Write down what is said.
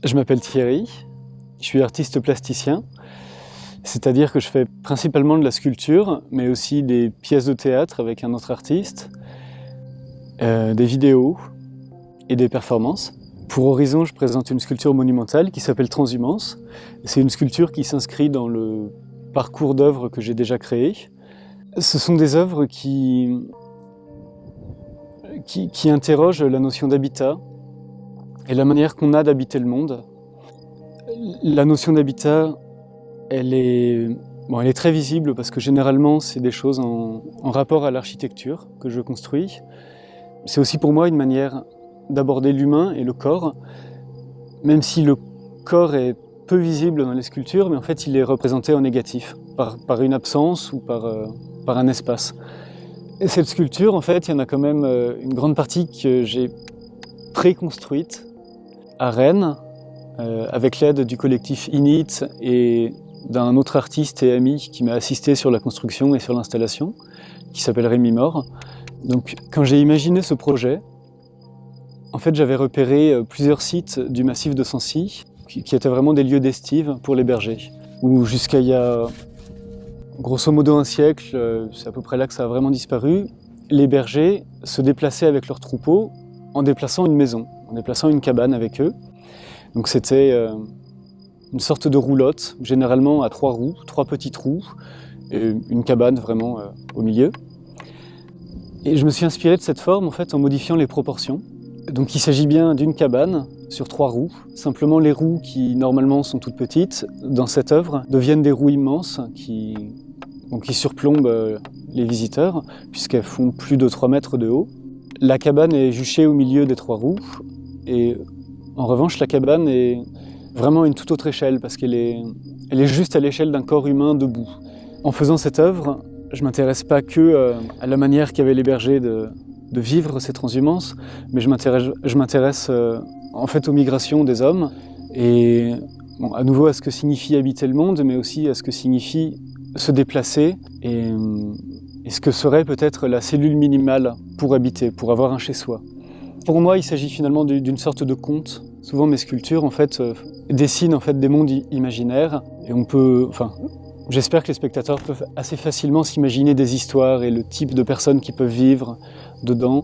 Je m'appelle Thierry, je suis artiste plasticien, c'est-à-dire que je fais principalement de la sculpture, mais aussi des pièces de théâtre avec un autre artiste, des vidéos et des performances. Pour Horizon, je présente une sculpture monumentale qui s'appelle Transhumance. C'est une sculpture qui s'inscrit dans le parcours d'œuvres que j'ai déjà créé. Ce sont des œuvres qui interrogent la notion d'habitat et la manière qu'on a d'habiter le monde. La notion d'habitat, elle est très visible parce que généralement, c'est des choses en rapport à l'architecture que je construis. C'est aussi pour moi une manière d'aborder l'humain et le corps, même si le corps est peu visible dans les sculptures, mais en fait il est représenté en négatif, par une absence ou par un espace. Et cette sculpture, en fait, il y en a quand même une grande partie que j'ai préconstruite à Rennes, avec l'aide du collectif Init et d'un autre artiste et ami qui m'a assisté sur la construction et sur l'installation, qui s'appelle Rémi Mort. Donc quand j'ai imaginé ce projet, en fait j'avais repéré plusieurs sites du massif de Sancy qui étaient vraiment des lieux d'estive pour les bergers, où jusqu'à il y a grosso modo un siècle, c'est à peu près là que ça a vraiment disparu, les bergers se déplaçaient avec leurs troupeaux en déplaçant une maison, en déplaçant une cabane avec eux. Donc c'était une sorte de roulotte, généralement à 3 roues, 3 petites roues, et une cabane vraiment au milieu. Et je me suis inspiré de cette forme en fait en modifiant les proportions. Donc il s'agit bien d'une cabane sur 3 roues. Simplement les roues qui normalement sont toutes petites, dans cette œuvre, deviennent des roues immenses qui surplombent les visiteurs, puisqu'elles font plus de 3 mètres de haut. La cabane est juchée au milieu des 3 roues, et en revanche la cabane est vraiment à une toute autre échelle, parce qu'elle est juste à l'échelle d'un corps humain debout. En faisant cette œuvre, je ne m'intéresse pas que à la manière qu'avaient les bergers de vivre ces transhumances, mais je m'intéresse en fait aux migrations des hommes, et à nouveau à ce que signifie habiter le monde, mais aussi à ce que signifie se déplacer, et ce que serait peut-être la cellule minimale pour habiter, pour avoir un chez-soi. Pour moi, il s'agit finalement d'une sorte de conte. Souvent mes sculptures en fait, dessinent en fait, des mondes imaginaires, et j'espère que les spectateurs peuvent assez facilement s'imaginer des histoires et le type de personnes qui peuvent vivre dedans.